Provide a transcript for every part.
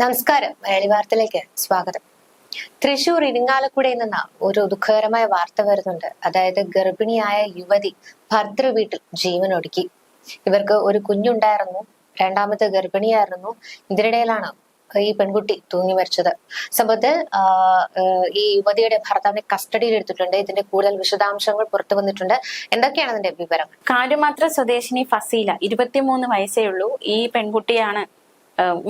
നമസ്കാരം. മലയാളി വാർത്തയിലേക്ക് സ്വാഗതം. തൃശൂർ ഇരിങ്ങാലക്കുടയിൽ നിന്ന് ഒരു ദുഃഖകരമായ വാർത്ത വരുന്നുണ്ട്. അതായത് ഗർഭിണിയായ യുവതി ഭർതൃ വീട്ടിൽ ജീവനൊടുക്കി. ഇവർക്ക് ഒരു കുഞ്ഞുണ്ടായിരുന്നു, രണ്ടാമത്തെ ഗർഭിണിയായിരുന്നു. ഇതിനിടയിലാണ് ഈ പെൺകുട്ടി തൂങ്ങി മരിച്ചത്. സംഭവത്തിൽ ഈ യുവതിയുടെ ഭർത്താവിനെ കസ്റ്റഡിയിൽ എടുത്തിട്ടുണ്ട്. ഇതിന്റെ കൂടുതൽ വിശദാംശങ്ങൾ പുറത്തു വന്നിട്ടുണ്ട്. എന്തൊക്കെയാണ് അതിന്റെ വിവരങ്ങൾ? കാടുമാത്ര സ്വദേശിനി ഫസീല, 23 വയസ്സേ ഉള്ളൂ. ഈ പെൺകുട്ടിയാണ്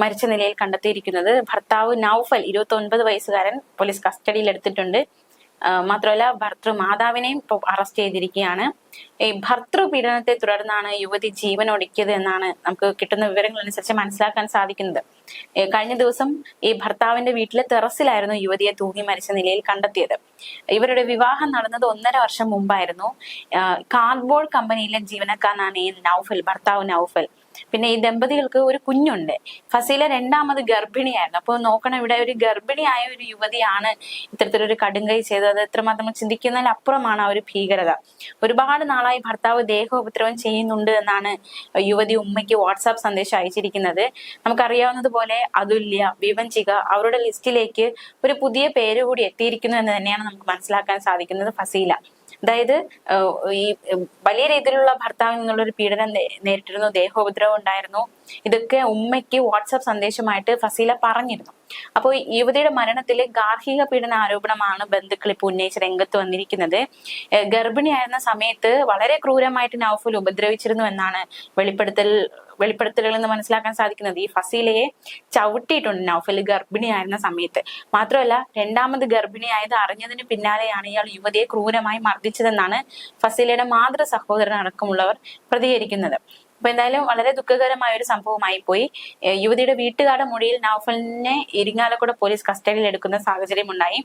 മരിച്ച നിലയിൽ കണ്ടെത്തിയിരിക്കുന്നത്. ഭർത്താവ് നൌഫൽ, 29 വയസ്സുകാരൻ, പോലീസ് കസ്റ്റഡിയിൽ എടുത്തിട്ടുണ്ട്. മാത്രമല്ല ഭർത്തൃ മാതാവിനെയും ഇപ്പോൾ അറസ്റ്റ് ചെയ്തിരിക്കുകയാണ്. ഈ ഭർത്തൃ പീഡനത്തെ തുടർന്നാണ് യുവതി ജീവനൊടുക്കിയത് എന്നാണ് നമുക്ക് കിട്ടുന്ന വിവരങ്ങൾ അനുസരിച്ച് മനസ്സിലാക്കാൻ സാധിക്കുന്നത്. കഴിഞ്ഞ ദിവസം ഈ ഭർത്താവിന്റെ വീട്ടിലെ ടെറസിലായിരുന്നു യുവതിയെ തൂങ്ങി മരിച്ച നിലയിൽ കണ്ടെത്തിയത്. ഇവരുടെ വിവാഹം നടന്നത് 1.5 വർഷം മുമ്പായിരുന്നു. കാർഡ്ബോർഡ് കമ്പനിയിലെ ജീവനക്കാരനാണ് ഈ നൌഫൽ, ഭർത്താവ് നൌഫൽ. പിന്നെ ഈ ദമ്പതികൾക്ക് ഒരു കുഞ്ഞുണ്ട്. ഫസീല രണ്ടാമത് ഗർഭിണിയായിരുന്നു. അപ്പോൾ നോക്കണം, ഇവിടെ ഒരു ഗർഭിണിയായ ഒരു യുവതിയാണ് ഇത്തരത്തിലൊരു കടുങ്കൈ ചെയ്തത്. എത്രമാത്രം ചിന്തിക്കുന്നതിൽ അപ്പുറമാണ് ആ ഒരു ഭീകരത. ഒരുപാട് നാളായി ഭർത്താവ് ദേഹോപദ്രവം ചെയ്യുന്നുണ്ട് എന്നാണ് യുവതി ഉമ്മയ്ക്ക് വാട്സാപ്പ് സന്ദേശം അയച്ചിരിക്കുന്നത്. നമുക്കറിയാവുന്നതുപോലെ അതുല്യ, വിവഞ്ചിക, അവരുടെ ലിസ്റ്റിലേക്ക് ഒരു പുതിയ പേര് കൂടി എത്തിയിരിക്കുന്നു എന്ന് തന്നെയാണ് നമുക്ക് മനസ്സിലാക്കാൻ സാധിക്കുന്നത്. ഫസീല, അതായത് ഈ വലിയ രീതിയിലുള്ള ഭർത്താവിൽ നിന്നുള്ള ഒരു പീഡനം നേരിട്ടിരുന്നു, ദേഹോപദ്രവം ഉണ്ടായിരുന്നു. ഇതൊക്കെ ഉമ്മയ്ക്ക് വാട്സാപ്പ് സന്ദേശമായിട്ട് ഫസീല പറഞ്ഞിരുന്നു. അപ്പോൾ യുവതിയുടെ മരണത്തില് ഗാർഹിക പീഡന ആരോപണമാണ് ബന്ധുക്കൾ ഇപ്പോൾ ഉന്നയിച്ച് രംഗത്ത് വന്നിരിക്കുന്നത്. ഗർഭിണിയായിരുന്ന സമയത്ത് വളരെ ക്രൂരമായിട്ട് നൌഫൽ ഉപദ്രവിച്ചിരുന്നു എന്നാണ് വെളിപ്പെടുത്തലുകളിൽ നിന്ന് മനസ്സിലാക്കാൻ സാധിക്കുന്നത്. ഈ ഫസീലയെ ചവിട്ടിയിട്ടുണ്ട് നൌഫൽ ഗർഭിണിയായിരുന്ന സമയത്ത്. മാത്രമല്ല രണ്ടാമത് ഗർഭിണിയായത് അറിഞ്ഞതിന് പിന്നാലെയാണ് ഇയാൾ യുവതിയെ ക്രൂരമായി മർദ്ദിച്ചതെന്നാണ് ഫസീലയുടെ മാതൃ സഹോദരൻ അടക്കമുള്ളവർ പ്രതികരിക്കുന്നത്. അപ്പൊ എന്തായാലും വളരെ ദുഃഖകരമായ ഒരു സംഭവമായി പോയി. യുവതിയുടെ വീട്ടുകാരുടെ മൊഴിയിൽ നൌഫലിനെ ഇരിങ്ങാലക്കുട പോലീസ് കസ്റ്റഡിയിൽ എടുക്കുന്ന സാഹചര്യം ഉണ്ടായി.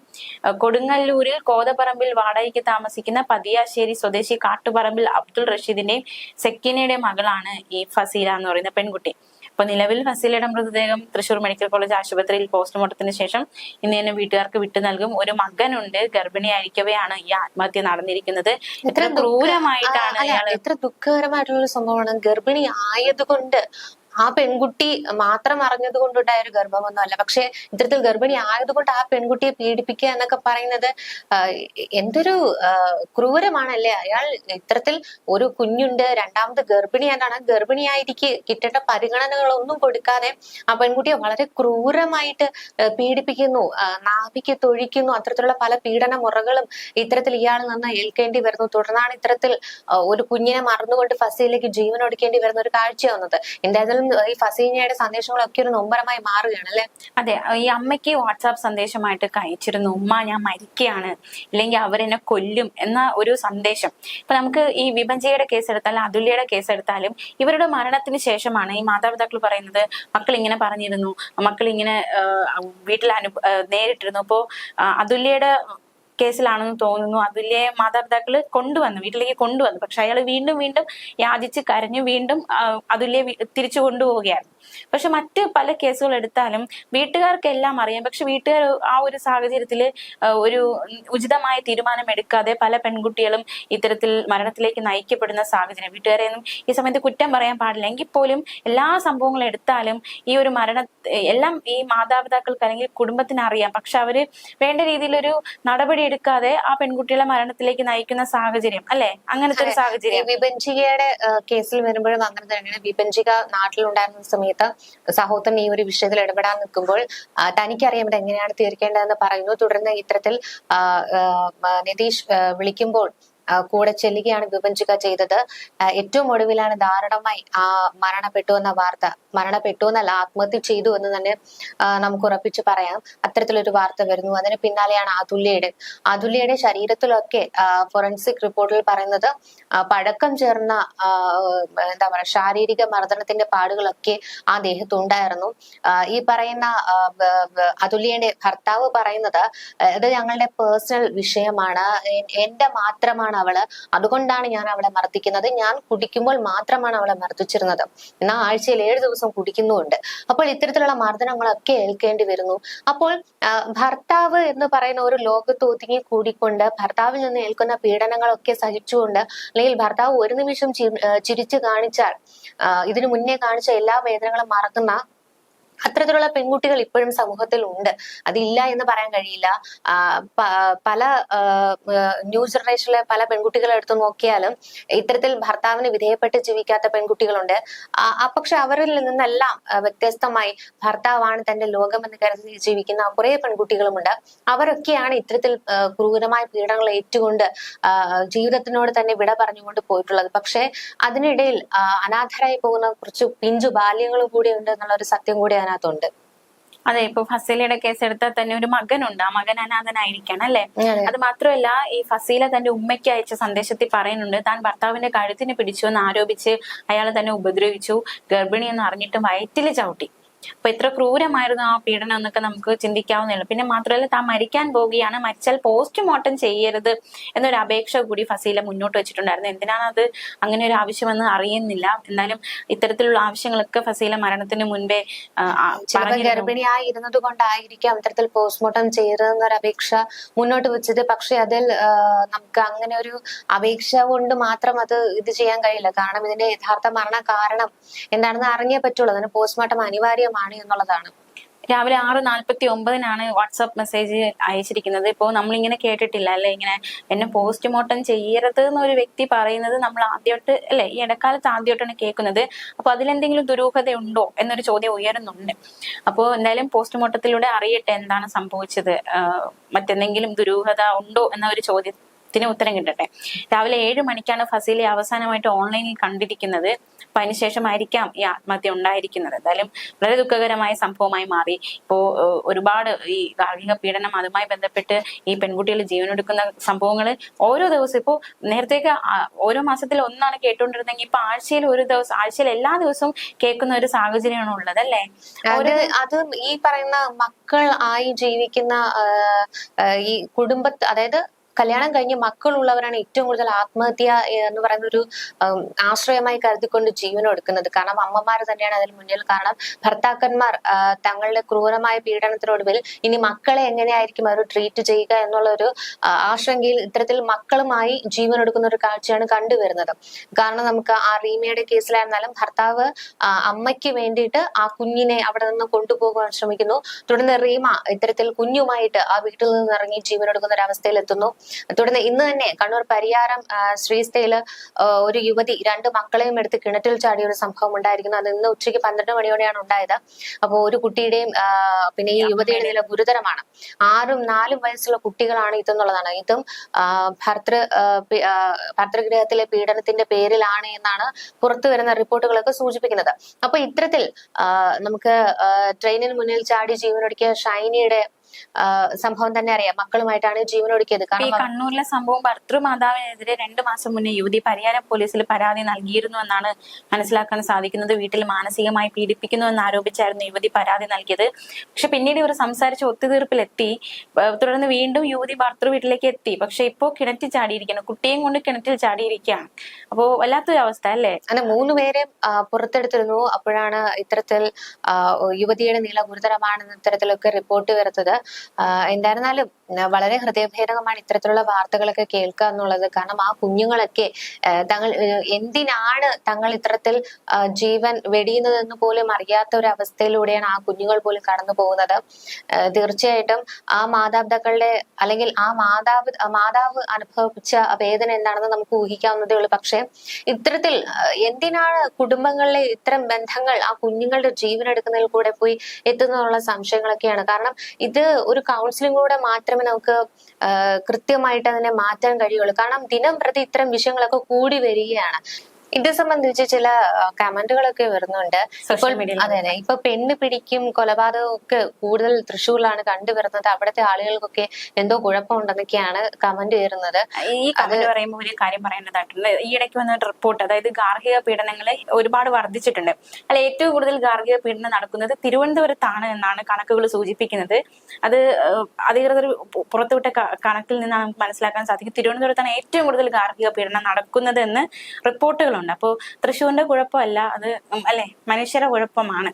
കൊടുങ്ങല്ലൂരിൽ കോതപ്പറമ്പിൽ വാടകയ്ക്ക് താമസിക്കുന്ന പതിയാശ്ശേരി സ്വദേശി കാട്ടുപറമ്പിൽ അബ്ദുൾ റഷീദിന്റെയും സെക്കിനയുടെയും മകളാണ് ഈ ഫസീല എന്ന് പറയുന്ന പെൺകുട്ടി. അപ്പൊ നിലവിൽ ഫസീലയുടെ മൃതദേഹം തൃശൂർ മെഡിക്കൽ കോളേജ് ആശുപത്രിയിൽ പോസ്റ്റ്മോർട്ടത്തിന് ശേഷം ഇന്ന് തന്നെ വീട്ടുകാർക്ക് വിട്ടു നൽകും. ഒരു മകനുണ്ട്, ഗർഭിണിയായിരിക്കവെയാണ് ഈ ആത്മഹത്യ നടന്നിരിക്കുന്നത്. എത്ര ക്രൂരമായിട്ടാണ് എത്ര ദുഃഖകരമായിട്ടുള്ള സംഭവമാണ്. ഗർഭിണി ആയതുകൊണ്ട് ആ പെൺകുട്ടി മാത്രം അറിഞ്ഞത് കൊണ്ടുണ്ടായ ഒരു ഗർഭമൊന്നും അല്ല. പക്ഷെ ഇത്തരത്തിൽ ഗർഭിണി ആയതുകൊണ്ട് ആ പെൺകുട്ടിയെ പീഡിപ്പിക്കുക എന്നൊക്കെ പറയുന്നത് എന്തൊരു ക്രൂരമാണല്ലേ. അയാൾ ഇത്തരത്തിൽ ഒരു കുഞ്ഞുണ്ട്, രണ്ടാമത് ഗർഭിണിയായിട്ടാണ്, ഗർഭിണിയായിരിക്കെ കിട്ടേണ്ട പരിഗണനകളൊന്നും കൊടുക്കാതെ ആ പെൺകുട്ടിയെ വളരെ ക്രൂരമായിട്ട് പീഡിപ്പിക്കുന്നു, നാഭിക്ക് തൊഴിക്കുന്നു. അത്തരത്തിലുള്ള പല പീഡന മുറകളും ഇത്തരത്തിൽ ഇയാളിൽ നിന്ന് ഏൽക്കേണ്ടി വരുന്നു. തുടർന്നാണ് ഇത്തരത്തിൽ ഒരു കുഞ്ഞിനെ മറന്നുകൊണ്ട് ഫസീലയ്ക്ക് ജീവനൊടുക്കേണ്ടി വരുന്ന ഒരു കാഴ്ചയാവുന്നത്. എന്തായാലും ഈ ഫസീനയുടെ സന്ദേശങ്ങളൊക്കെ ഒരു നൊമ്പരമായി മാറുകയാണ് അല്ലെ? അതെ, ഈ അമ്മയ്ക്ക് വാട്സാപ്പ് സന്ദേശമായിട്ട് അയച്ചിരുന്നു, ഉമ്മ ഞാൻ മരിക്കുകയാണ്, ഇല്ലെങ്കിൽ അവരെന്നെ കൊല്ലും എന്ന ഒരു സന്ദേശം. ഇപ്പൊ നമുക്ക് ഈ വിഭജിയുടെ കേസ് എടുത്താലും അതുല്യയുടെ കേസ് എടുത്താലും ഇവരുടെ മരണത്തിന് ശേഷമാണ് ഈ മാതാപിതാക്കൾ പറയുന്നത് മക്കൾ ഇങ്ങനെ പറഞ്ഞിരുന്നു, മക്കൾ ഇങ്ങനെ വീട്ടിൽ നേരിട്ടിരുന്നു. അപ്പോ അതുല്യയുടെ കേസിലാണെന്ന് തോന്നുന്നു. അതുല്യെ മാതാപിതാക്കള് വീട്ടിലേക്ക് കൊണ്ടുവന്നു. പക്ഷെ അയാൾ വീണ്ടും യാചിച്ച് കരഞ്ഞു വീണ്ടും അതുല്യെ തിരിച്ചു കൊണ്ടുപോവുകയാണ്. പക്ഷെ മറ്റ് പല കേസുകൾ എടുത്താലും വീട്ടുകാർക്കെല്ലാം അറിയാം. പക്ഷെ വീട്ടുകാർ ആ ഒരു സാഹചര്യത്തില് ഒരു ഉചിതമായ തീരുമാനം എടുക്കാതെ പല പെൺകുട്ടികളും ഇത്തരത്തിൽ മരണത്തിലേക്ക് നയിക്കപ്പെടുന്ന സാഹചര്യം. വീട്ടുകാരെയൊന്നും ഈ സമയത്ത് കുറ്റം പറയാൻ പാടില്ല. എങ്കിൽ പോലും എല്ലാ സംഭവങ്ങളും എടുത്താലും ഈ ഒരു എല്ലാം ഈ മാതാപിതാക്കൾക്ക് അല്ലെങ്കിൽ കുടുംബത്തിന് അറിയാം. പക്ഷെ അവര് വേണ്ട രീതിയിലൊരു നടപടി എടുക്കാതെ ആ പെൺകുട്ടികളെ മരണത്തിലേക്ക് നയിക്കുന്ന സാഹചര്യം അല്ലെ? അങ്ങനത്തെ ഒരു സാഹചര്യം വിഭജികയുടെ കേസിൽ വരുമ്പോഴും അങ്ങനെ തന്നെയാണ്. വിഭജിക നാട്ടിലുണ്ടായിരുന്ന സമയത്ത് സഹോദരൻ ഈ ഒരു വിഷയത്തിൽ ഇടപെടാൻ നിൽക്കുമ്പോൾ തനിക്കറിയാം ഇവിടെ എങ്ങനെയാണ് തീർക്കേണ്ടതെന്ന് പറയുന്നു. തുടർന്ന് ഇത്തരത്തിൽ നിതീഷ് വിളിക്കുമ്പോൾ കൂടെ ചെല്ലുകയാണ് വിഭജിക ചെയ്തത്. ഏറ്റവും ഒടുവിലാണ് ദാരുണമായി മരണപ്പെട്ടു എന്ന വാർത്ത, മരണപ്പെട്ടു എന്നല്ല ആത്മഹത്യ ചെയ്തു എന്ന് തന്നെ നമുക്ക് ഉറപ്പിച്ച് പറയാം. അത്തരത്തിലൊരു വാർത്ത വരുന്നു. അതിന് പിന്നാലെയാണ് അതുല്യയുടെ ശരീരത്തിലൊക്കെ ഫോറൻസിക് റിപ്പോർട്ടിൽ പറയുന്നത് പഴക്കം ചേർന്ന എന്താ പറയുക ശാരീരിക മർദ്ദനത്തിന്റെ പാടുകളൊക്കെ ആ ദേഹത്തുണ്ടായിരുന്നു. ഈ പറയുന്ന അതുല്യയുടെ ഭർത്താവ് പറയുന്നത് ഇത് ഞങ്ങളുടെ പേഴ്സണൽ വിഷയമാണ്, എന്റെ മാത്രമാണ് അവള്, അതുകൊണ്ടാണ് ഞാൻ അവളെ മർദ്ദിക്കുന്നത്, ഞാൻ കുടിക്കുമ്പോൾ മാത്രമാണ് അവളെ മർദ്ദിച്ചിരുന്നത്, എന്നാൽ ആഴ്ചയിൽ 7 ദിവസം കുടിക്കുന്നുമുണ്ട്. അപ്പോൾ ഇത്തരത്തിലുള്ള മർദ്ദനങ്ങളൊക്കെ ഏൽക്കേണ്ടി വരുന്നു. അപ്പോൾ ഭർത്താവ് എന്ന് പറയുന്ന ഒരു ലോകത്ത് ഒതുങ്ങി കൂടിക്കൊണ്ട് ഭർത്താവിൽ നിന്ന് ഏൽക്കുന്ന പീഡനങ്ങളൊക്കെ സഹിച്ചുകൊണ്ട്, അല്ലെങ്കിൽ ഭർത്താവ് ഒരു നിമിഷം ചിരിച്ചു കാണിച്ചാൽ ഇതിനു മുന്നേ കാണിച്ച എല്ലാ വേദനകളും മറക്കുന്ന അത്തരത്തിലുള്ള പെൺകുട്ടികൾ ഇപ്പോഴും സമൂഹത്തിൽ ഉണ്ട്. അതില്ല എന്ന് പറയാൻ കഴിയില്ല. പല ന്യൂ ജനറേഷനിലെ പല പെൺകുട്ടികളെ എടുത്തു നോക്കിയാലും ഇത്തരത്തിൽ ഭർത്താവിന് വിധേയപ്പെട്ട് ജീവിക്കാത്ത പെൺകുട്ടികളുണ്ട്. പക്ഷെ അവരിൽ നിന്നെല്ലാം വ്യത്യസ്തമായി ഭർത്താവാണ് തന്റെ ലോകമെന്ന് കരുതി ജീവിക്കുന്ന കുറെ പെൺകുട്ടികളുമുണ്ട്. അവരൊക്കെയാണ് ഇത്തരത്തിൽ ക്രൂരമായ പീഡനങ്ങൾ ഏറ്റുകൊണ്ട് ജീവിതത്തിനോട് തന്നെ വിട പറഞ്ഞുകൊണ്ട് പോയിട്ടുള്ളത്. പക്ഷെ അതിനിടയിൽ അനാഥരായി പോകുന്ന കുറച്ച് പിഞ്ചു ബാല്യങ്ങളും കൂടി ഉണ്ട് എന്നുള്ള ഒരു സത്യം കൂടി അതിനകത്തുണ്ട്. അതെ, ഇപ്പൊ ഫസീലയുടെ കേസ് എടുത്താൽ തന്നെ ഒരു മകനുണ്ട്, ആ മകൻ അനാഥനായിരിക്കണം അല്ലെ. അത് മാത്രമല്ല, ഈ ഫസീല തന്റെ ഉമ്മയ്ക്ക് അയച്ച സന്ദേശത്തിൽ പറയുന്നുണ്ട്, താൻ ഭർത്താവിന്റെ കഴുത്തിന് പിടിച്ചു എന്ന് ആരോപിച്ച് അയാൾ തന്നെ ഉപദ്രവിച്ചു, ഗർഭിണി എന്ന് അറിഞ്ഞിട്ട് വയറ്റില് ചവിട്ടി. അപ്പൊ എത്ര ക്രൂരമായിരുന്നു ആ പീഡനം എന്നൊക്കെ നമുക്ക് ചിന്തിക്കാവുന്നേ. പിന്നെ മാത്രമല്ല, താൻ മരിക്കാൻ പോവുകയാണ്, മരിച്ചാൽ പോസ്റ്റ്മോർട്ടം ചെയ്യരുത് എന്നൊരു അപേക്ഷ കൂടി ഫസീല മുന്നോട്ട് വെച്ചിട്ടുണ്ടായിരുന്നു. എന്തിനാണ് അത് അങ്ങനെ ഒരു ആവശ്യമെന്ന് അറിയുന്നില്ല. എന്നാലും ഇത്തരത്തിലുള്ള ആവശ്യങ്ങളൊക്കെ ഫസീല മരണത്തിന് മുൻപേ ഗർഭിണിയായി ഇരുന്നത് കൊണ്ടായിരിക്കാം ഇത്തരത്തിൽ പോസ്റ്റ്മോർട്ടം ചെയ്യരുതെന്നൊരു അപേക്ഷ മുന്നോട്ട് വെച്ചത്. പക്ഷെ അതിൽ നമുക്ക് അങ്ങനെ ഒരു അപേക്ഷ കൊണ്ട് മാത്രം അത് ഇത് ചെയ്യാൻ കഴിയില്ല. കാരണം ഇതിന്റെ യഥാർത്ഥ മരണ കാരണം എന്താണെന്ന് അറിഞ്ഞേ പറ്റുള്ളൂ. അതിന് പോസ്റ്റ്മോർട്ടം അനിവാര്യമാണ് എന്നുള്ളതാണ്. രാവിലെ 6:49 വാട്സാപ്പ് മെസ്സേജ് അയച്ചിരിക്കുന്നത്. ഇപ്പോൾ നമ്മളിങ്ങനെ കേട്ടിട്ടില്ല അല്ലെ, ഇങ്ങനെ എന്നെ പോസ്റ്റ്മോർട്ടം ചെയ്യരുത് എന്നൊരു വ്യക്തി പറയുന്നത് നമ്മൾ ആദ്യമായിട്ട് അല്ലെ, ഈ ഇടക്കാലത്ത് ആദ്യമായിട്ടാണ് കേൾക്കുന്നത്. അപ്പൊ അതിലെന്തെങ്കിലും ദുരൂഹത ഉണ്ടോ എന്നൊരു ചോദ്യം ഉയരുന്നുണ്ട്. അപ്പോൾ എന്തായാലും പോസ്റ്റ്മോർട്ടത്തിലൂടെ അറിയട്ടെ എന്താണ് സംഭവിച്ചത്, മറ്റെന്തെങ്കിലും ദുരൂഹത ഉണ്ടോ എന്ന ഒരു ചോദ്യത്തിന് ഉത്തരം കിട്ടട്ടെ. രാവിലെ 7 മണിക്കാണ് ഫസീലെ അവസാനമായിട്ട് ഓൺലൈനിൽ കണ്ടിരിക്കുന്നത്. അപ്പൊ അതിനുശേഷമായിരിക്കാം ഈ ആത്മഹത്യ ഉണ്ടായിരിക്കുന്നത്. എന്തായാലും വളരെ ദുഃഖകരമായ സംഭവമായി മാറി. ഇപ്പോ ഒരുപാട് ഈ ഗാർഹിക പീഡനം, അതുമായി ബന്ധപ്പെട്ട് ഈ പെൺകുട്ടികൾ ജീവനെടുക്കുന്ന സംഭവങ്ങൾ ഓരോ ദിവസവും, ഇപ്പോ നേരത്തേക്ക് ഓരോ മാസത്തിൽ ഒന്നാണ് കേട്ടുകൊണ്ടിരുന്നെങ്കിൽ ഇപ്പൊ ആഴ്ചയിൽ ഒരു ദിവസം, ആഴ്ചയിൽ എല്ലാ ദിവസവും കേൾക്കുന്ന ഒരു സാഹചര്യമാണ് ഉള്ളത് അല്ലെ. അത് ഈ പറയുന്ന മക്കൾ ആയി ജീവിക്കുന്ന ഈ അതായത് കല്യാണം കഴിഞ്ഞ് മക്കളുള്ളവരാണ് ഏറ്റവും കൂടുതൽ ആത്മഹത്യ എന്ന് പറയുന്ന ഒരു ആശ്രയമായി കരുതിക്കൊണ്ട് ജീവനം എടുക്കുന്നത്. കാരണം അമ്മമാർ തന്നെയാണ് അതിൽ മുന്നിൽ. കാരണം ഭർത്താക്കന്മാർ തങ്ങളുടെ ക്രൂരമായ പീഡനത്തിനൊടുവിൽ ഇനി മക്കളെ എങ്ങനെയായിരിക്കും അവർ ട്രീറ്റ് ചെയ്യുക എന്നുള്ള ഒരു ആശങ്കയിൽ ഇത്തരത്തിൽ മക്കളുമായി ജീവൻ എടുക്കുന്ന ഒരു കാഴ്ചയാണ് കണ്ടുവരുന്നത്. കാരണം നമുക്ക് ആ റീമയുടെ കേസിലായിരുന്നാലും ഭർത്താവ് അമ്മയ്ക്ക് വേണ്ടിയിട്ട് ആ കുഞ്ഞിനെ അവിടെ നിന്ന് കൊണ്ടുപോകാൻ ശ്രമിക്കുന്നു. തുടർന്ന് റീമ ഇത്തരത്തിൽ കുഞ്ഞുമായിട്ട് ആ വീട്ടിൽ നിന്ന് ഇറങ്ങി ജീവൻ എടുക്കുന്ന ഒരു അവസ്ഥയിൽ എത്തുന്നു. തുടർന്ന് ഇന്ന് തന്നെ കണ്ണൂർ പരിയാരം ശ്രീസ്തയില് ഒരു യുവതി 2 മക്കളെയും എടുത്ത് കിണറ്റിൽ ചാടിയ ഒരു സംഭവം ഉണ്ടായിരിക്കുന്നു. അത് ഇന്ന് ഉച്ചയ്ക്ക് 12 മണിയോടെയാണ് ഉണ്ടായത്. അപ്പോൾ ഒരു കുട്ടിയുടെയും പിന്നെ ഈ യുവതിയുടെ നില ഗുരുതരമാണ്. 6ഉം 4ഉം വയസ്സുള്ള കുട്ടികളാണ് ഇതെന്നുള്ളതാണ്. ഇതും ഭർതൃഗൃഹത്തിലെ പീഡനത്തിന്റെ പേരിലാണ് എന്നാണ് പുറത്തു വരുന്ന റിപ്പോർട്ടുകളൊക്കെ സൂചിപ്പിക്കുന്നത്. അപ്പൊ ഇത്തരത്തിൽ നമുക്ക് ട്രെയിനിന് മുന്നിൽ ചാടി ജീവനൊടുക്കിയ ഷൈനിയുടെ സംഭവം തന്നെ അറിയാം. മക്കളുമായിട്ടാണ് ജീവനൊടുക്കിയത്. കാരണം കണ്ണൂരിലെ സംഭവം ഭർതൃമാതാവിനെതിരെ 2 മാസം മുന്നേ യുവതി പരിയാരം പോലീസിൽ പരാതി നൽകിയിരുന്നു എന്നാണ് മനസ്സിലാക്കാൻ സാധിക്കുന്നത്. വീട്ടിൽ മാനസികമായി പീഡിപ്പിക്കുന്നു എന്ന് ആരോപിച്ചായിരുന്നു യുവതി പരാതി നൽകിയത്. പക്ഷെ പിന്നീട് ഇവർ സംസാരിച്ച് ഒത്തുതീർപ്പിലെത്തി. തുടർന്ന് വീണ്ടും യുവതി ഭർത്തൃ വീട്ടിലേക്ക് എത്തി. പക്ഷെ ഇപ്പോ കിണറ്റിൽ ചാടിയിരിക്കുന്നു, കുട്ടിയും കൊണ്ട് കിണറ്റിൽ ചാടിയിരിക്കുകയാണ്. അപ്പോ വല്ലാത്തൊരു അവസ്ഥ അല്ലേ. അങ്ങനെ 3 പേരെ പുറത്തെടുത്തിരുന്നു. അപ്പോഴാണ് ഇത്തരത്തിൽ യുവതിയുടെ നില ഗുരുതരമാണെന്ന് ഇത്തരത്തിലൊക്കെ റിപ്പോർട്ട് വരുന്നത്. എന്തായിരുന്നാലും വളരെ ഹൃദയഭേദകമാണ് ഇത്തരത്തിലുള്ള വാർത്തകളൊക്കെ കേൾക്കുക എന്നുള്ളത്. കാരണം ആ കുഞ്ഞുങ്ങളൊക്കെ തങ്ങൾ ഇത്തരത്തിൽ ജീവൻ വെടിയുന്നതെന്ന് പോലും അറിയാത്ത ഒരു അവസ്ഥയിലൂടെയാണ് ആ കുഞ്ഞുങ്ങൾ പോലും കടന്നു പോകുന്നത്. തീർച്ചയായിട്ടും ആ മാതാപിതാക്കളുടെ അല്ലെങ്കിൽ ആ മാതാവ് അനുഭവിച്ച വേദന എന്താണെന്ന് നമുക്ക് ഊഹിക്കാവുന്നതേ ഉള്ളൂ. പക്ഷെ ഇത്തരത്തിൽ എന്തിനാണ് കുടുംബങ്ങളിലെ ഇത്തരം ബന്ധങ്ങൾ ആ കുഞ്ഞുങ്ങളുടെ ജീവൻ എടുക്കുന്നതിൽ കൂടെ പോയി എത്തുന്നുള്ള സംശയങ്ങളൊക്കെയാണ്. കാരണം ഇത് ഒരു കൗൺസിലിംഗിലൂടെ മാത്രമേ നമുക്ക് കൃത്യമായിട്ട് അതിനെ മാറ്റാൻ കഴിയുള്ളൂ. കാരണം ദിനം പ്രതി ഇത്തരം വിഷയങ്ങളൊക്കെ കൂടി വരികയാണ്. ഇത് സംബന്ധിച്ച് ചില കമന്റുകളൊക്കെ വരുന്നുണ്ട്. അതെ, ഇപ്പൊ പെണ്ണ് പിടിക്കും കൊലപാതകവും ഒക്കെ കൂടുതൽ തൃശ്ശൂരിലാണ് കണ്ടുവരുന്നത്. അവിടുത്തെ ആളുകൾക്കൊക്കെ എന്തോ കുഴപ്പമുണ്ടെന്നൊക്കെയാണ് കമന്റ് വരുന്നത്. ഈ കമന്റ് പറയുമ്പോൾ ഒരു കാര്യം പറയേണ്ടതായിട്ടുണ്ട്. ഈ ഇടയ്ക്ക് വന്ന റിപ്പോർട്ട്, അതായത് ഗാർഹിക പീഡനങ്ങൾ ഒരുപാട് വർദ്ധിച്ചിട്ടുണ്ട്. അല്ല, ഏറ്റവും കൂടുതൽ ഗാർഹിക പീഡനം നടക്കുന്നത് തിരുവനന്തപുരത്താണ് എന്നാണ് കണക്കുകൾ സൂചിപ്പിക്കുന്നത്. അത് അധികൃതർ പുറത്തുവിട്ട കണക്കിൽ നിന്നാണ് നമുക്ക് മനസ്സിലാക്കാൻ സാധിക്കും. തിരുവനന്തപുരത്താണ് ഏറ്റവും കൂടുതൽ ഗാർഹിക പീഡനം നടക്കുന്നത് എന്ന് റിപ്പോർട്ടുകളുണ്ട്. അപ്പോൾ തൃശ്ശൂരിന്റെ കുഴപ്പമല്ല അത്, അല്ലെ, മനുഷ്യരുടെ കുഴപ്പമാണ്.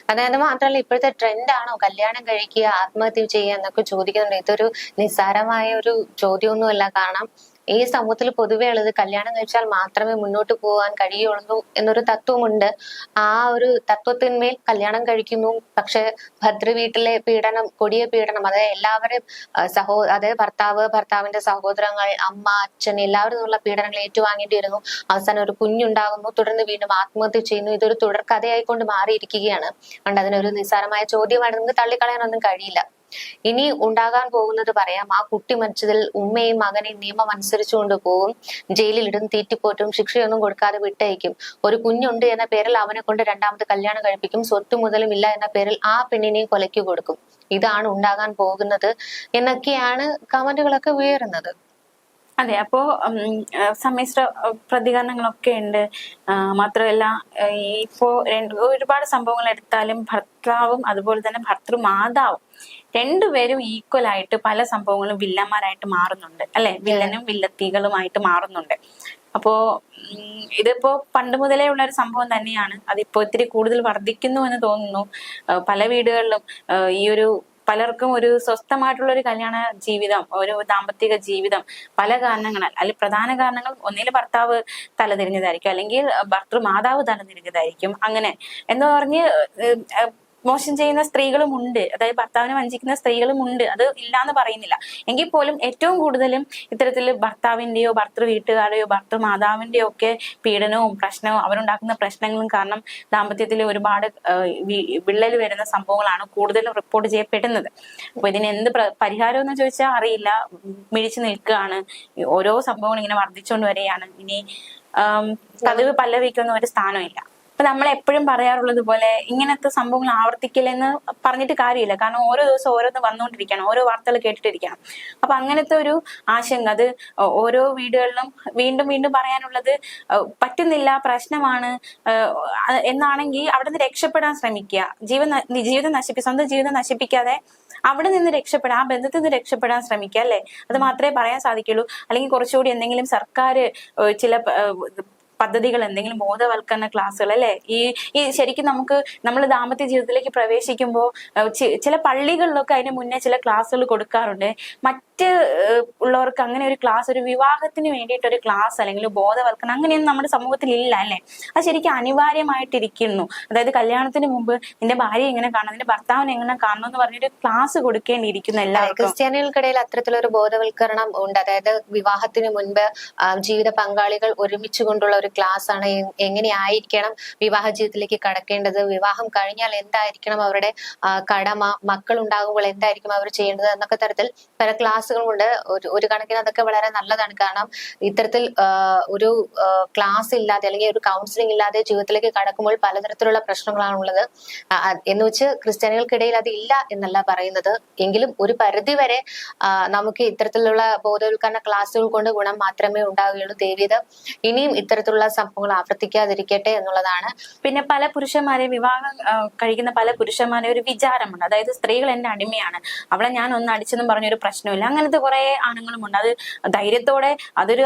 അതായത് മാത്രമല്ല ഇപ്പോഴത്തെ ട്രെൻഡാണോ കല്യാണം കഴിക്കുക ആത്മഹത്യ ചെയ്യുക എന്നൊക്കെ ചോദിക്കുന്നുണ്ട്. ഇതൊരു നിസ്സാരമായ ഒരു ചോദ്യമൊന്നുമല്ല. കാരണം ഈ സമൂഹത്തിൽ പൊതുവെ ഉള്ളത് കല്യാണം കഴിച്ചാൽ മാത്രമേ മുന്നോട്ട് പോകാൻ കഴിയുള്ളൂ എന്നൊരു തത്വമുണ്ട്. ആ ഒരു തത്വത്തിന്മേൽ കല്യാണം കഴിക്കുന്നു. പക്ഷെ ഭർതൃ വീട്ടിലെ പീഡനം, കൊടിയ പീഡനം, അതായത് എല്ലാവരും അതായത് ഭർത്താവിന്റെ സഹോദരങ്ങൾ, അമ്മ, അച്ഛൻ എല്ലാവരും ഉള്ള പീഡനങ്ങൾ ഏറ്റുവാങ്ങേണ്ടി വരുന്നു. അവസാനം ഒരു കുഞ്ഞുണ്ടാകുന്നു, തുടർന്ന് വീണ്ടും ആത്മഹത്യ ചെയ്യുന്നു. ഇതൊരു തുടർക്കഥയായിക്കൊണ്ട് മാറിയിരിക്കുകയാണ്. അതുകൊണ്ട് അതിനൊരു നിസ്സാരമായ ചോദ്യമായിട്ട് നമുക്ക് തള്ളിക്കളയാനൊന്നും കഴിയില്ല. ഇനി ഉണ്ടാകാൻ പോകുന്നത് പറയാം. ആ കുട്ടി മരിച്ചതിൽ ഉമ്മയും മകനെയും നിയമം അനുസരിച്ചുകൊണ്ട് പോകും, ജയിലിലിടും, തീറ്റിപ്പോറ്റും, ശിക്ഷയൊന്നും കൊടുക്കാതെ വിട്ടയക്കും. ഒരു കുഞ്ഞുണ്ട് എന്ന പേരിൽ അവനെ കൊണ്ട് രണ്ടാമത് കല്യാണം കഴിപ്പിക്കും. സ്വത്ത് മുതലും ഇല്ല എന്ന പേരിൽ ആ പെണ്ണിനെയും കൊലയ്ക്ക് കൊടുക്കും. ഇതാണ് ഉണ്ടാകാൻ പോകുന്നത് എന്നൊക്കെയാണ് കമന്റുകളൊക്കെ ഉയരുന്നത്. അതെ, അപ്പോ സമ്മിശ്ര പ്രതികരണങ്ങളൊക്കെ ഉണ്ട്. മാത്രമല്ല ഇപ്പോ ഒരുപാട് സംഭവങ്ങൾ എടുത്താലും ഭർത്താവും അതുപോലെ തന്നെ ഭർത്തൃമാതാവും രണ്ടുപേരും ഈക്വൽ ആയിട്ട് പല സംഭവങ്ങളും വില്ലന്മാരായിട്ട് മാറുന്നുണ്ട് അല്ലെ, വില്ലനും വില്ലത്തികളുമായിട്ട് മാറുന്നുണ്ട്. അപ്പോ ഇതിപ്പോ പണ്ട് മുതലേ ഉള്ള ഒരു സംഭവം തന്നെയാണ്. അതിപ്പോ ഇത്തിരി കൂടുതൽ വർദ്ധിക്കുന്നു എന്ന് തോന്നുന്നു. പല വീടുകളിലും ഈ ഒരു പലർക്കും ഒരു സ്വസ്ഥമായിട്ടുള്ള ഒരു കല്യാണ ജീവിതം, ഒരു ദാമ്പത്തിക ജീവിതം പല കാരണങ്ങളാൽ, അല്ലെങ്കിൽ പ്രധാന കാരണങ്ങൾ ഒന്നിൽ ഭർത്താവ് തലതിരിഞ്ഞതായിരിക്കും, അല്ലെങ്കിൽ ഭർത്തൃമാതാവ് തലതിരിഞ്ഞതായിരിക്കും. അങ്ങനെ എന്ന് പറഞ്ഞ് മോശം ചെയ്യുന്ന സ്ത്രീകളും ഉണ്ട്, അതായത് ഭർത്താവിനെ വഞ്ചിക്കുന്ന സ്ത്രീകളും ഉണ്ട്. അത് ഇല്ലാന്ന് പറയുന്നില്ല. എങ്കിൽ പോലും ഏറ്റവും കൂടുതലും ഇത്തരത്തിൽ ഭർത്താവിന്റെയോ ഭർത്തൃ വീട്ടുകാരുടെയോ ഭർത്തൃമാതാവിന്റെയോ ഒക്കെ പീഡനവും പ്രശ്നവും അവരുണ്ടാക്കുന്ന പ്രശ്നങ്ങളും കാരണം ദാമ്പത്യത്തിൽ ഒരുപാട് വിള്ളൽ വരുന്ന സംഭവങ്ങളാണ് കൂടുതലും റിപ്പോർട്ട് ചെയ്യപ്പെടുന്നത്. അപ്പൊ ഇതിന് എന്ത് പരിഹാരം എന്ന് ചോദിച്ചാൽ അറിയില്ല. മിഴിച്ചു നിൽക്കുകയാണ്. ഓരോ സംഭവങ്ങൾ ഇങ്ങനെ വർദ്ധിച്ചുകൊണ്ട് വരികയാണ്. ഇനി പതിവ് പല്ലവിക്കൊന്നും ഒരു സ്ഥാനമില്ല. അപ്പൊ നമ്മൾ എപ്പോഴും പറയാറുള്ളത് പോലെ ഇങ്ങനത്തെ സംഭവങ്ങൾ ആവർത്തിക്കില്ലെന്ന് പറഞ്ഞിട്ട് കാര്യമില്ല. കാരണം ഓരോ ദിവസം ഓരോന്ന് വന്നുകൊണ്ടിരിക്കണം, ഓരോ വാർത്തകൾ കേട്ടിട്ടിരിക്കണം. അപ്പൊ അങ്ങനത്തെ ഒരു ആശങ്ക അത് ഓരോ വീടുകളിലും വീണ്ടും വീണ്ടും പറയാനുള്ളത് പറ്റുന്നില്ല, പ്രശ്നമാണ് എന്നാണെങ്കിൽ അവിടെ നിന്ന് രക്ഷപ്പെടാൻ ശ്രമിക്കുക. സ്വന്തം ജീവിതം നശിപ്പിക്കാതെ അവിടെ നിന്ന് രക്ഷപ്പെടാൻ, ആ ബന്ധത്തിൽ നിന്ന് രക്ഷപ്പെടാൻ ശ്രമിക്കുക അല്ലെ. അത് മാത്രമേ പറയാൻ സാധിക്കുള്ളൂ. അല്ലെങ്കിൽ കുറച്ചുകൂടി എന്തെങ്കിലും സർക്കാർ ചില പദ്ധതികൾ, എന്തെങ്കിലും ബോധവൽക്കരണ ക്ലാസ്സുകൾ അല്ലെ. ഈ ശരിക്കും നമ്മൾ ദാമ്പത്യ ജീവിതത്തിലേക്ക് പ്രവേശിക്കുമ്പോൾ ചില പള്ളികളിലൊക്കെ അതിന് മുന്നേ ചില ക്ലാസ്സുകൾ കൊടുക്കാറുണ്ട്. മറ്റ് ഉള്ളവർക്ക് അങ്ങനെ ഒരു ക്ലാസ്, ഒരു വിവാഹത്തിന് വേണ്ടിയിട്ടൊരു ക്ലാസ് അല്ലെങ്കിൽ ബോധവൽക്കരണം അങ്ങനെയൊന്നും നമ്മുടെ സമൂഹത്തിൽ ഇല്ല അല്ലെ. അത് ശരിക്കും അനിവാര്യമായിട്ടിരിക്കുന്നു. അതായത് കല്യാണത്തിന് മുമ്പ് നിന്റെ ഭാര്യ എങ്ങനെ കാണണം, നിന്റെ ഭർത്താവിനെ എങ്ങനെ കാണണം എന്ന് പറഞ്ഞൊരു ക്ലാസ് കൊടുക്കേണ്ടിയിരിക്കുന്നു എല്ലാവർക്കും. ക്രിസ്ത്യാനികൾക്കിടയിൽ അത്തരത്തിലൊരു ബോധവൽക്കരണം ഉണ്ട്. അതായത് വിവാഹത്തിന് മുൻപ് ജീവിത പങ്കാളികൾ ഒരുമിച്ച് കൊണ്ടുള്ള ഒരു ക്ലാസ് ആണ്. എങ്ങനെയായിരിക്കണം വിവാഹ ജീവിതത്തിലേക്ക് കടക്കേണ്ടത്, വിവാഹം കഴിഞ്ഞാൽ എന്തായിരിക്കണം അവരുടെ കടമ, മക്കൾ ഉണ്ടാകുമ്പോൾ എന്തായിരിക്കും അവർ ചെയ്യേണ്ടത് എന്നൊക്കെ തരത്തിൽ പല ക്ലാസ്സുകളുമുണ്ട്. ഒരു കണക്കിന് അതൊക്കെ വളരെ നല്ലതാണ്. കാരണം ഇത്തരത്തിൽ ഒരു ക്ലാസ് ഇല്ലാതെ അല്ലെങ്കിൽ ഒരു കൗൺസിലിംഗ് ഇല്ലാതെ ജീവിതത്തിലേക്ക് കടക്കുമ്പോൾ പലതരത്തിലുള്ള പ്രശ്നങ്ങളാണുള്ളത്. എന്ന് വെച്ച് ക്രിസ്ത്യാനികൾക്കിടയിൽ അത് ഇല്ല എന്നല്ല പറയുന്നത്. എങ്കിലും ഒരു പരിധി വരെ നമുക്ക് ഇത്തരത്തിലുള്ള ബോധവൽക്കരണ ക്ലാസ്സുകൾ കൊണ്ട് ഗുണം മാത്രമേ ഉണ്ടാവുകയുള്ളൂ. ദേവീത് ഇനിയും ഇത്തരത്തിലുള്ള സംഭവങ്ങൾ ആവർത്തിക്കാതിരിക്കട്ടെ എന്നുള്ളതാണ്. പിന്നെ പല പുരുഷന്മാരെ വിവാഹം കഴിക്കുന്ന പല പുരുഷന്മാരെ ഒരു വിചാരമുണ്ട്. അതായത് സ്ത്രീകൾ എന്റെ അടിമയാണ്, അവളെ ഞാൻ ഒന്ന് അടിച്ചെന്നും പറഞ്ഞൊരു പ്രശ്നമില്ല. അങ്ങനത്തെ കുറെ ആണുങ്ങളുമുണ്ട്. അത് ധൈര്യത്തോടെ അതൊരു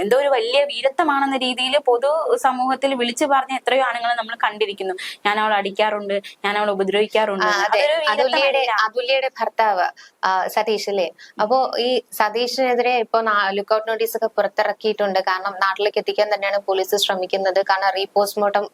എന്തോ ഒരു വലിയ വീരത്വമാണെന്ന രീതിയിൽ പൊതു സമൂഹത്തിൽ വിളിച്ചു പറഞ്ഞ എത്രയോ ആണുങ്ങൾ നമ്മൾ കണ്ടിരിക്കുന്നു. ഞാൻ അവളെ അടിക്കാറുണ്ട്, ഞാൻ അവളെ ഉപദ്രവിക്കാറുണ്ട്. അതുല്യയുടെ ഭർത്താവ് സതീഷ് അല്ലേ. അപ്പോ ഈ സതീഷിനെതിരെ ഇപ്പൊ ലുക്കൌട്ട് നോട്ടീസ് ഒക്കെ പുറത്തിറക്കിയിട്ടുണ്ട്. കാരണം നാട്ടിലേക്ക് എത്തിക്കാൻ തന്നെയാണ് പോലീസ് ശ്രമിക്കുന്നത്. കാരണം റീപോസ്റ്റ്മോർട്ടം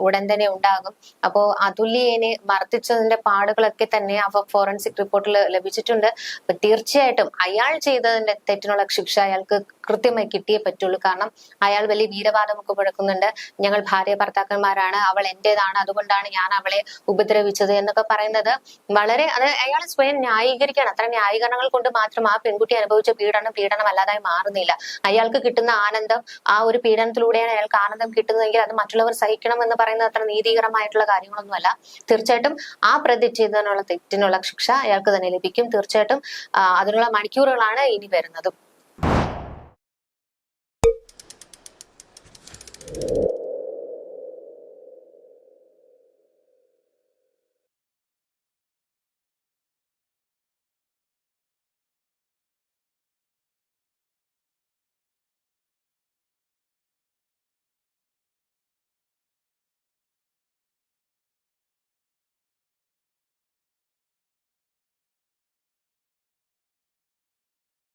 ഉടൻ തന്നെ ഉണ്ടാകും. അപ്പോ അതുല്യനെ മർദ്ദിച്ചതിന്റെ പാടുകളൊക്കെ തന്നെ ഫോറൻസിക് റിപ്പോർട്ടിൽ ലഭിച്ചിട്ടുണ്ട്. അപ്പൊ തീർച്ചയായിട്ടും അയാൾ ചെയ്തതിന്റെ തെറ്റിനുള്ള ശിക്ഷ അയാൾക്ക് കൃത്യമായി കിട്ടിയേ പറ്റുള്ളൂ. കാരണം അയാൾ വലിയ വീരവാദമൊക്കെ മുഴക്കുന്നുണ്ട്. ഞങ്ങൾ ഭാര്യ ഭർത്താക്കന്മാരാണ്, അവൾ എന്റേതാണ്, അതുകൊണ്ടാണ് ഞാൻ അവളെ ഉപദ്രവിച്ചത് എന്നൊക്കെ പറയുന്നത് വളരെ അയാൾ സ്വയം ന്യായീകരിക്കുകയാണ്. അത്ര ന്യായീകരണങ്ങൾ കൊണ്ട് മാത്രം ആ പെൺകുട്ടി അനുഭവിച്ച പീഡനം അല്ലാതായി മാറുന്നില്ല. അയാൾക്ക് കിട്ടുന്ന ആനന്ദം, ആ ഒരു പീഡനത്തിലൂടെയാണ് അയാൾക്ക് ആനന്ദം കിട്ടുന്നതെങ്കിൽ അത് മറ്റുള്ളവർ സഹിക്കണം എന്ന് പറയുന്നത് അത്ര നീതികരമായിട്ടുള്ള കാര്യങ്ങളൊന്നുമല്ല. തീർച്ചയായിട്ടും ആ പ്രതി ചെയ്തതിനുള്ള തെറ്റിനുള്ള ശിക്ഷ അയാൾക്ക് തന്നെ ലഭിക്കും. തീർച്ചയായിട്ടും അതിനുള്ള മണിക്കൂറുകളാണ് ഇനി വരുന്നതും.